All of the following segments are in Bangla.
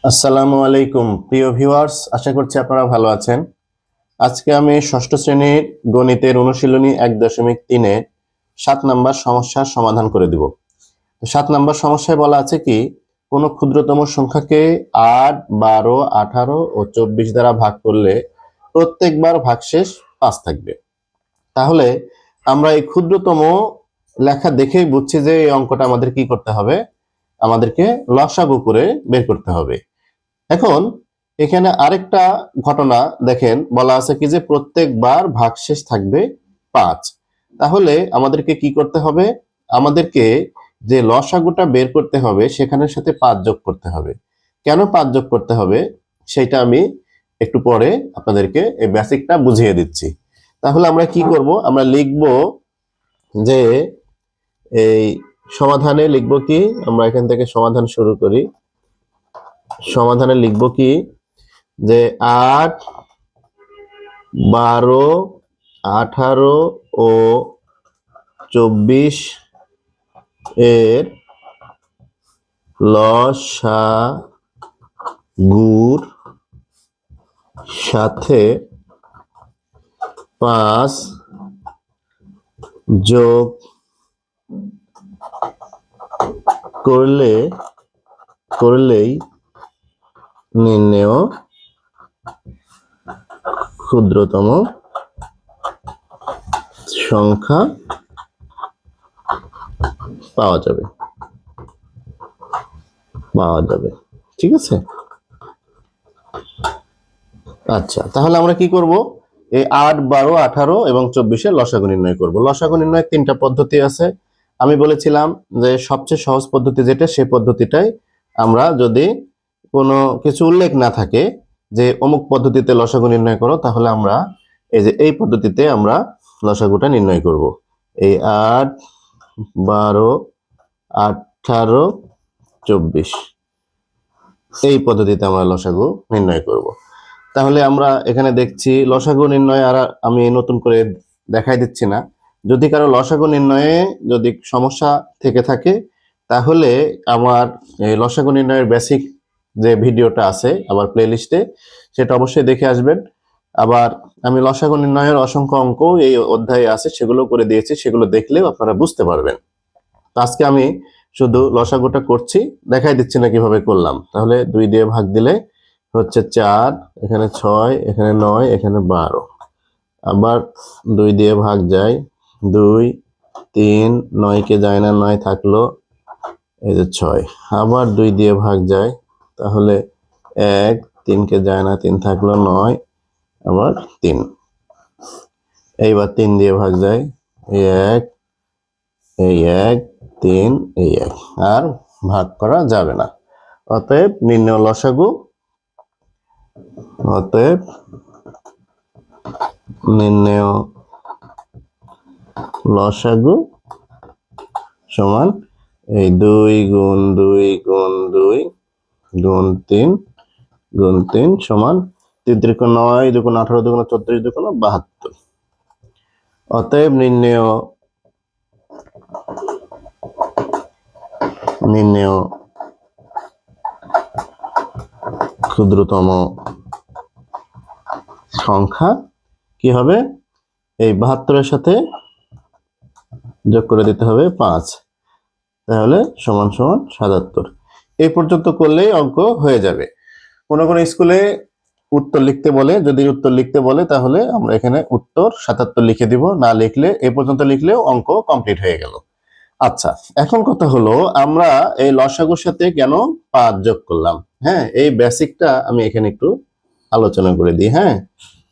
আসসালামু আলাইকুম প্রিয় ভিউয়ার্স, আশা করছি আপনারা ভালো আছেন। আজকে আমি ষষ্ঠ শ্রেণীর গণিতের অনুশীলনী 1.3 7 নাম্বার সমস্যার সমাধান করে দিব। তো 7 নাম্বার সমস্যায় বলা আছে কি, কোনো ক্ষুদ্রতম সংখ্যাকে 8, 12, 18 ও 24 দ্বারা ভাগ করলে প্রত্যেকবার ভাগশেষ 5 থাকবে। তাহলে আমরা এই ক্ষুদ্রতম লেখা দেখেই বুঝছি যে এই অঙ্কটা আমাদের কি করতে হবে, আমাদেরকে লসাগু করে বের করতে হবে। এখন এখানে আরেকটা ঘটনা দেখেন, বলা আছে কি যে প্রত্যেকবার ভাগশেষ থাকবে 5। তাহলে আমাদেরকে কি করতে হবে, আমাদেরকে যে লসাগুটা বের করতে হবে সেখানের সাথে 5 যোগ করতে হবে। কেন 5 যোগ করতে হবে সেটা আমি একটু পরে আপনাদেরকে এই বেসিকটা বুঝিয়ে দিচ্ছি। তাহলে আমরা কি করব, আমরা লিখব যে এই সমাধানে লিখব কি, আমরা এখান থেকে সমাধান শুরু করি। সমাধানে লিখব কি যে 8, 12, 18 ও 24 এর লসাগুর সাথে 5 যোগ করলেই নির্ণেয় ক্ষুদ্রতম সংখ্যা পাওয়া যাবে। ঠিক আছে। আচ্ছা, তাহলে আমরা কি করব, এই 8, 12, 18 এবং 24 এর লসাগু নির্ণয় করব। লসাগু নির্ণয়ের 3টা পদ্ধতি আছে। আমি বলেছিলাম যে সবচেয়ে সহজ পদ্ধতি যেটা, সেই পদ্ধতিটাই আমরা, যদি কোনো কিছু উল্লেখ না থাকে যে অমুক পদ্ধতিতে লসাগু নির্ণয় করো, তাহলে আমরা এই পদ্ধতিতে আমরা লসাগুটা নির্ণয় করব। এই 8, 12, 18, 24 এই পদ্ধতিতে আমরা লসাগু নির্ণয় করব। তাহলে আমরা এখানে দেখছি লসাগু নির্ণয়, আর আমি নতুন করে দেখাই দিচ্ছি না। যদি কারো লসাগু নির্ণয়ে যদি সমস্যা থেকে থাকে, তাহলে আমার এই লসাগু নির্ণয়ের বেসিক যে ভিডিওটা আছে আমার প্লেলিস্টে, সেটা অবশ্যই দেখে আসবেন। আবার আমি লসাগু নির্ণয়ের অসংখ্য অঙ্ক এই অধ্যায়ে আছে, সেগুলো করে দিয়েছি, সেগুলো দেখলেও আপনারা বুঝতে পারবেন। তো আজকে আমি শুধু লসাগুটা করছি, দেখাই দিচ্ছি না কিভাবে করলাম। তাহলে 2 দিয়ে ভাগ দিলে হচ্ছে 4, এখানে 6, এখানে 9, এখানে 12। আবার 2 দিয়ে ভাগ যায় 2, 3, 9 কে যায় না, 9 থাকলো, এই যে 6। আবার 2 দিয়ে ভাগ যায়, তাহলে 1, 3 কে যায় না, 3 থাকলো, 9, আবার 3। এইবার 3 দিয়ে ভাগ যায়, এই 1, এই 1, 3, এই 1, আর ভাগ করা যাবে না। অতএব নির্ণেয় লসাগু, অতএব নির্ণেয় লসাগু সমান এই 2 গুণ 2 গুণ 2 গুণ 3 গুণ 3 সমান 3 3 9, 2 18, 2 34, 2 72। অতএব নির্ণেয় ক্ষুদ্রতম সংখ্যা কি হবে, এই 72 এর সাথে যোগ করে দিতে হবে 5, তাহলে সমান সমান 77। এই পর্যন্ত করলেই অঙ্ক হয়ে যাবে। কোনো কোনো স্কুলে উত্তর লিখতে বলে, যদি উত্তর লিখতে বলে তাহলে আমরা এখানে উত্তর 77 লিখে দিব, না লিখলে এই পর্যন্ত লিখলেও অঙ্ক কমপ্লিট হয়ে গেল। আচ্ছা, এখন কথা হলো আমরা এই লসাগুর সাথে কেন 5 যোগ করলাম। হ্যাঁ, এই বেসিকটা আমি এখানে একটু আলোচনা করে দিই। হ্যাঁ,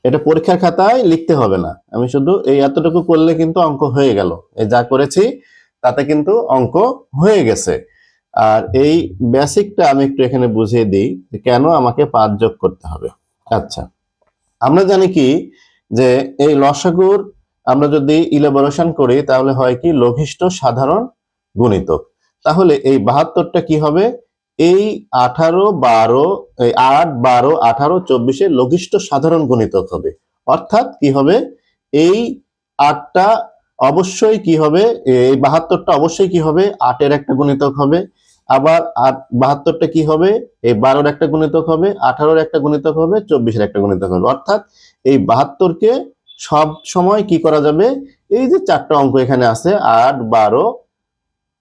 এটা পরীক্ষার খাতায় লিখতে হবে না, আমি শুধু এই এতটুকু করলে কিন্তু অঙ্ক হয়ে গেল। এই যা করেছি তাতে কিন্তু অঙ্ক হয়ে গেছে। আর এই বেসিকটা আমি একটু এখানে বুঝিয়ে দিই যে কেন আমাকে 5 যোগ করতে হবে। আচ্ছা, আমরা জানি কি যে এই লসাগুর আমরা যদি ইলাবোরেশন করি তাহলে হয় কি, লঘিষ্ঠ সাধারণ গুণিতক। তাহলে এই 72টা কি হবে, এই 18, 12, এই 8, 12, 18, 24 এর লঘিষ্ঠ সাধারণ গুণিতক হবে। অর্থাৎ কি হবে, এই 8টা অবশ্যই কি হবে, এই 72টা অবশ্যই কি হবে, 8 এর একটা গুণিতক হবে। আবার 72টা কি হবে, এই 12-র একটা গুণিতক হবে, 18-র একটা গুণিতক হবে, 24-এর একটা গুণিতক হবে। অর্থাৎ এই 72কে সব সময় কি করা যাবে, এই যে চারটা অঙ্ক এখানে আছে 8, 12,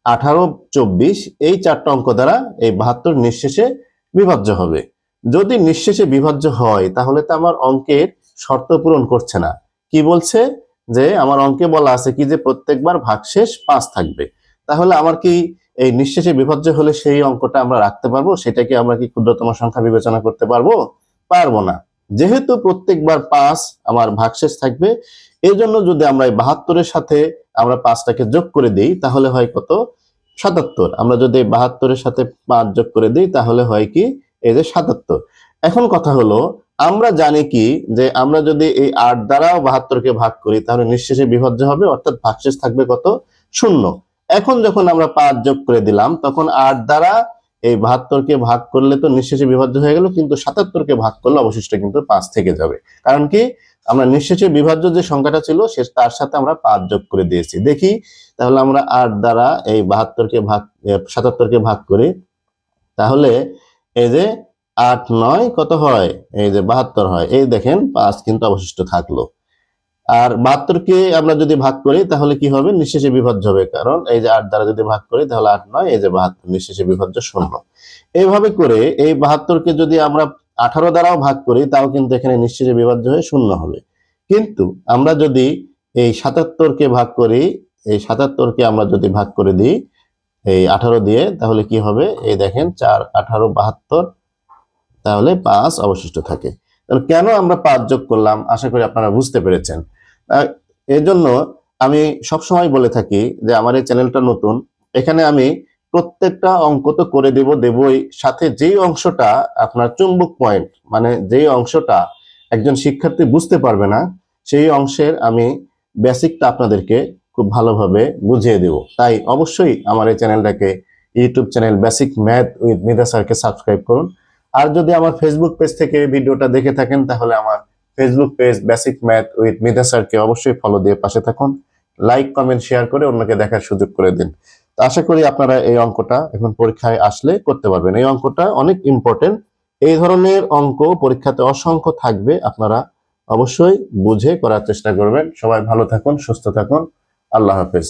18, 24, এই চারটা অঙ্ক দ্বারা এই 72 নিঃশেষে বিভাজ্য হবে। যদি নিঃশেষে বিভাজ্য হয় তাহলে তো আমার অঙ্কের শর্ত পূরণ করছে না। কি বলছে, যে আমার অঙ্কে বলা আছে কি যে প্রত্যেকবার ভাগশেষ 5 থাকবে। তাহলে আমার কি এই নিঃশেষে বিভাজ্য হলে সেই অঙ্কটা আমরা রাখতে পারবো? সেটা কি আমরা কি ক্ষুদ্রতম সংখ্যা বিবেচনা করতে পারবো? পারবো না। যেহেতু প্রত্যেকবার 5 আমার ভাগশেষ থাকবে, এই জন্য যদি আমরা এই 72-এর সাথে আমরা 5টাকে যোগ করে দিই তাহলে হয় কত, 77। আমরা যদি 72-এর সাথে 5 যোগ করে দিই তাহলে হয় কি, এই যে 77। এখন কথা হলো, আমরা জানি কি যে আমরা যদি এই 8 দ্বারাও 72কে ভাগ করি তাহলে নিঃশেষে বিভাজ্য হবে, অর্থাৎ ভাগশেষ থাকবে কত, 0। এখন যখন আমরা 5 যোগ করে দিলাম তখন 8 দ্বারা এই 72কে ভাগ করলে তো নিঃশেষে বিভাজ্য হয়ে গেল, কিন্তু 77কে ভাগ করলে অবশিষ্ট কিন্তু 5 থেকে যাবে। কারণ কি, আমরা নিঃশেষে বিভাজ্য যে সংখ্যাটা ছিল সে তার সাথে আমরা 5 যোগ করে দিয়েছি। দেখি তাহলে আমরা 8 দ্বারা এই 77কে ভাগ করি, তাহলে এই যে 8, 9 কত হয়, এই যে 72 হয়। এই দেখেন 5 কিন্তু অবশিষ্ট থাকলো। আর 72কে আমরা যদি ভাগ করি তাহলে কি হবে, নিঃশেষে বিভাজ্য হবে, কারণ এই যে 8 দ্বারা যদি ভাগ করি তাহলে 8, 9, এই যে 72, নিঃশেষে বিভাজ্য 0। এইভাবে করে এই 72কে যদি আমরা 18 দ্বারাও ভাগ করি তাও কিন্তু এখানে নিঃশেষে বিভাজ্য হয়ে 0 হবে। কিন্তু আমরা যদি এই 77কে ভাগ করি, এই 77কে আমরা যদি ভাগ করে দিই এই 18 দিয়ে, তাহলে কি হবে, এই দেখেন 4, 18, 72, তাহলে 5 অবশিষ্ট থাকে। তাহলে কেন আমরা 5 যোগ করলাম, আশা করি আপনারা বুঝতে পেরেছেন। এর জন্য আমি সবসময় বলে থাকি যে আমার এই চ্যানেলটা নতুন, এখানে আমি প্রত্যেকটা অঙ্ক তো করে দেবই, সাথে যেই অংশটা আপনার চুম্বক পয়েন্ট, মানে যেই অংশটা একজন শিক্ষার্থী বুঝতে পারবে না, সেই অংশের আমি বেসিকটা আপনাদেরকে খুব ভালোভাবে বুঝিয়ে দেব। তাই অবশ্যই আমার এই চ্যানেলটাকে, YouTube channel basic math with Mida স্যারকে সাবস্ক্রাইব করুন। আর যদি আমার ফেসবুক পেজ থেকে ভিডিওটা দেখে থাকেন তাহলে আমার Facebook page basic math with Mida স্যারকে অবশ্যই ফলো দিয়ে পাশে থাকুন। লাইক, কমেন্ট, শেয়ার করে অন্যকে দেখার সুযোগ করে দিন। তো আশা করি আপনারা এই অঙ্কটা এখন পরীক্ষায় আসলে করতে পারবেন। এই অঙ্কটা অনেক ইম্পর্টেন্ট। এই ধরনের অঙ্ক পরীক্ষাতে অসংখ্য থাকবে, আপনারা অবশ্যই বুঝে করার চেষ্টা করবেন। সবাই ভালো থাকুন, সুস্থ থাকুন। আল্লাহ হাফেজ।